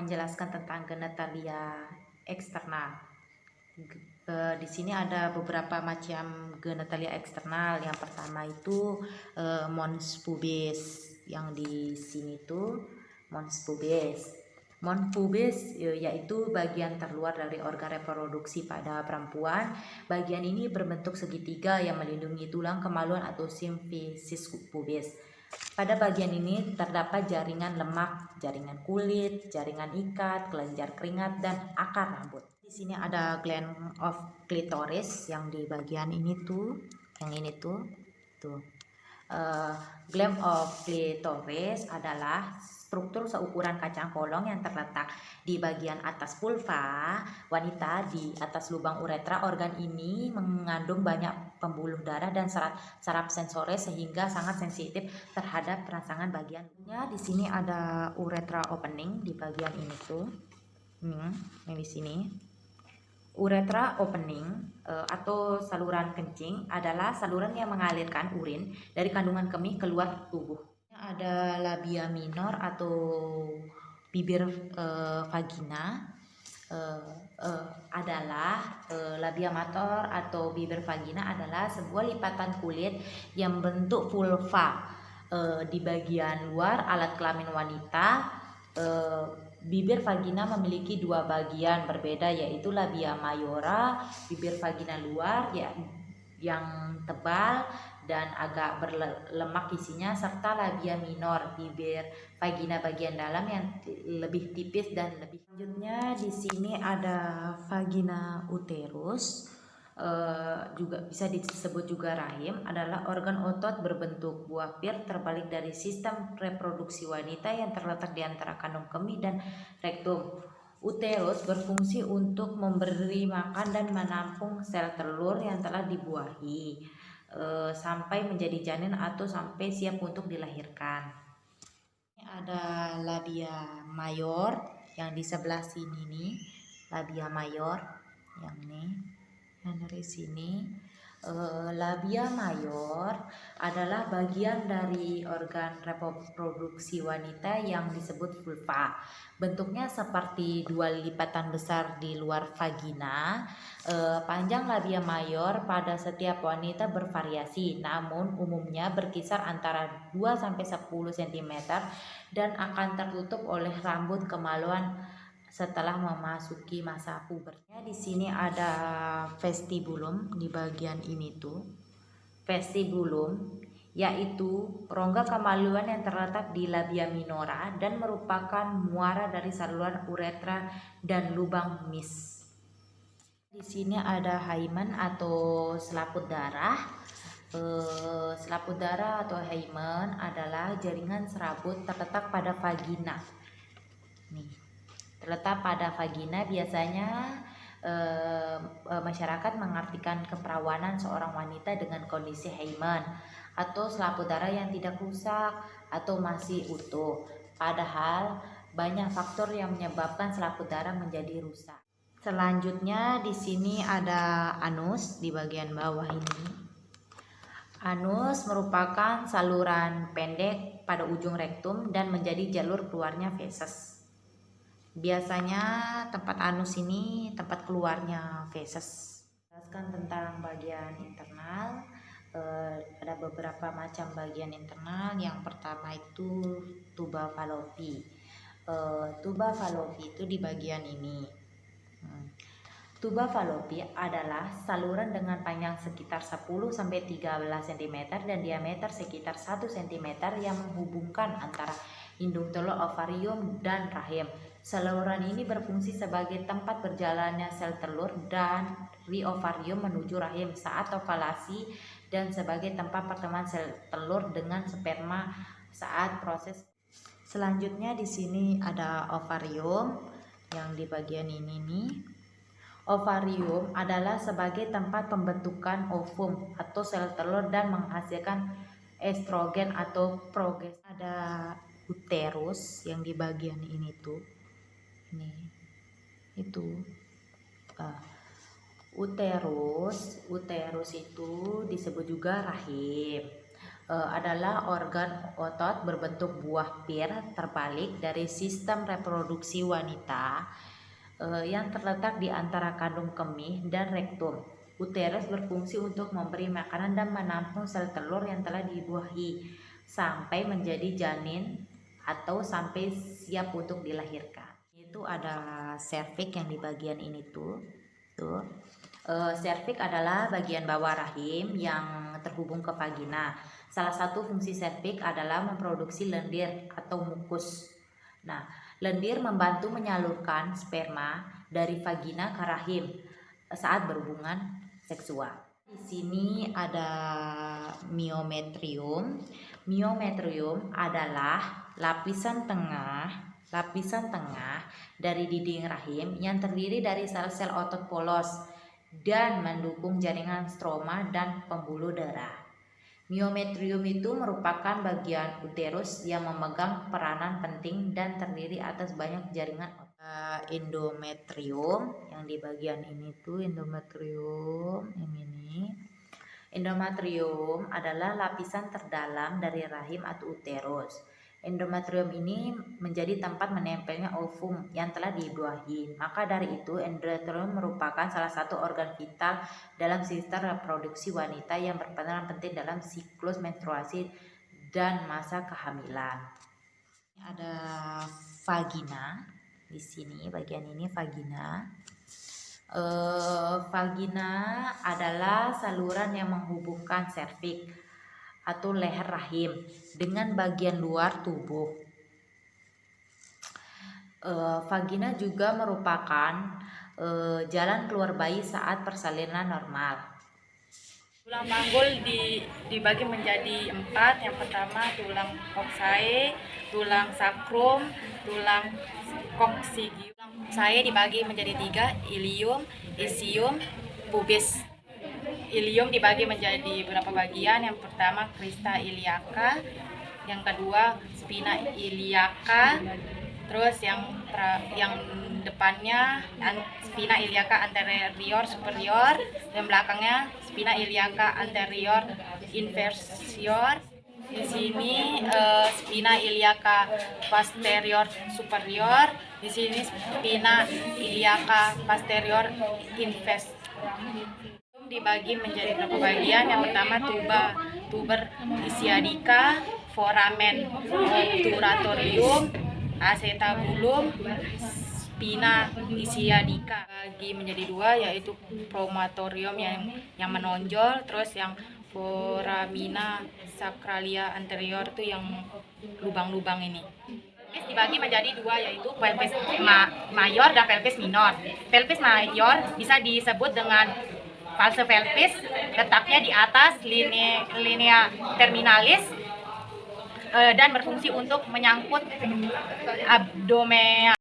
menjelaskan tentang genetalia eksternal. Di sini ada beberapa macam genetalia eksternal. Yang pertama itu mons pubis. Yang di sini tuh mons pubis. Mons pubis yaitu bagian terluar dari organ reproduksi pada perempuan. Bagian ini berbentuk segitiga yang melindungi tulang kemaluan atau simfisis pubis. Pada bagian ini terdapat jaringan lemak, jaringan kulit, jaringan ikat, kelenjar keringat, dan akar rambut. Di sini ada gland of clitoris yang di bagian ini tuh, yang ini tuh. Gland of clitoris adalah struktur seukuran kacang polong yang terletak di bagian atas vulva wanita di atas lubang uretra. Organ ini mengandung banyak pembuluh darah dan saraf sensoris sehingga sangat sensitif terhadap rangsangan bagiannya. Di sini ada uretra opening di bagian ini tuh. Yang di sini. Uretra opening atau saluran kencing adalah saluran yang mengalirkan urin dari kandungan kemih keluar tubuh. Ada labia minor atau bibir vagina. Labia major atau bibir vagina adalah sebuah lipatan kulit yang bentuk vulva di bagian luar alat kelamin wanita. Bibir vagina memiliki dua bagian berbeda, yaitu labia mayora, bibir vagina luar yang tebal dan agak berlemak isinya, serta labia minor, bibir vagina bagian dalam yang lebih tipis dan lebih. Selanjutnya di sini ada vagina uterus, juga bisa disebut juga rahim, adalah organ otot berbentuk buah pir terbalik dari sistem reproduksi wanita yang terletak di antara kandung kemih dan rektum. Uterus berfungsi untuk memberi makan dan menampung sel telur yang telah dibuahi sampai menjadi janin atau sampai siap untuk dilahirkan. Ini ada labia mayor yang di sebelah sini nih, labia mayor yang nih, yang dari sini. Labia mayor adalah bagian dari organ reproduksi wanita yang disebut vulva. Bentuknya seperti dua lipatan besar di luar vagina. Panjang labia mayor pada setiap wanita bervariasi, namun umumnya berkisar antara 2-10 cm dan akan tertutup oleh rambut kemaluan setelah memasuki masa pubernya. Di sini ada vestibulum di bagian ini tuh. Vestibulum yaitu rongga kemaluan yang terletak di labia minora dan merupakan muara dari saluran uretra dan lubang mis. Di sini ada hymen atau selaput darah. Selaput darah atau hymen adalah jaringan serabut terletak pada vagina. Nih. Terletak pada vagina. Biasanya masyarakat mengartikan keperawanan seorang wanita dengan kondisi hymen atau selaput darah yang tidak rusak atau masih utuh. Padahal banyak faktor yang menyebabkan selaput darah menjadi rusak. Selanjutnya di sini ada anus di bagian bawah ini. Anus merupakan saluran pendek pada ujung rektum dan menjadi jalur keluarnya feses. Biasanya tempat anus ini tempat keluarnya feses. Jelaskan tentang bagian internal. Ada beberapa macam bagian internal. Yang pertama itu tuba fallopi. Tuba fallopi itu di bagian ini. Tuba fallopi adalah saluran dengan panjang sekitar 10-13 cm dan diameter sekitar 1 cm yang menghubungkan antara indung telur, ovarium, dan rahim. Saluran ini berfungsi sebagai tempat berjalannya sel telur dari ovarium menuju rahim saat ovalasi dan sebagai tempat pertemuan sel telur dengan sperma saat proses. Selanjutnya di sini ada ovarium yang di bagian ini nih. Ovarium adalah sebagai tempat pembentukan ovum atau sel telur dan menghasilkan estrogen atau progesteron. Ada uterus yang di bagian ini tuh. Nih. Itu. Uterus itu disebut juga rahim. adalah organ otot berbentuk buah pir terbalik dari sistem reproduksi wanita yang terletak di antara kandung kemih dan rektum. Uterus berfungsi untuk memberi makanan dan menampung sel telur yang telah dibuahi sampai menjadi janin atau sampai siap untuk dilahirkan. Itu ada serviks yang di bagian ini tuh. Serviks adalah bagian bawah rahim yang terhubung ke vagina. Salah satu fungsi serviks adalah memproduksi lendir atau mukus. Nah, lendir membantu menyalurkan sperma dari vagina ke rahim saat berhubungan seksual. Di sini ada myometrium. Myometrium adalah lapisan tengah dari dinding rahim yang terdiri dari sel-sel otot polos dan mendukung jaringan stroma dan pembuluh darah. Myometrium itu merupakan bagian uterus yang memegang peranan penting dan terdiri atas banyak jaringan endometrium yang di bagian ini tuh endometrium yang ini. Endometrium adalah lapisan terdalam dari rahim atau uterus. Endometrium ini menjadi tempat menempelnya ovum yang telah dibuahi. Maka dari itu, endometrium merupakan salah satu organ vital dalam sistem reproduksi wanita yang berperan penting dalam siklus menstruasi dan masa kehamilan. Ada vagina di sini, bagian ini vagina. Vagina adalah saluran yang menghubungkan serviks atau leher rahim dengan bagian luar tubuh. Vagina juga merupakan jalan keluar bayi saat persalinan normal. Tulang panggul dibagi menjadi 4. Yang pertama tulang coccyx, tulang sacrum, tulang coccygeum. Tulang coccyx dibagi menjadi 3, ilium, ischium, pubis. Ilium dibagi menjadi beberapa bagian. Yang pertama crista iliaca, yang kedua spina iliaca, terus yang depannya spina iliaca anterior superior, dan belakangnya spina iliaca anterior inferior. Di sini spina iliaca posterior superior, di sini spina iliaca posterior inferior. Dibagi menjadi beberapa bagian. Yang pertama tuber ischiadica, foramen obturatorium, acetabulum, spina ischiadica. Bagi menjadi 2, yaitu promontorium yang menonjol, terus yang foramina sacralia anterior itu yang lubang-lubang ini. Pelvis dibagi menjadi 2, yaitu pelvis mayor dan pelvis minor. Pelvis mayor bisa disebut dengan false pelvis, letaknya di atas linea terminalis dan berfungsi untuk menyangkut abdomen.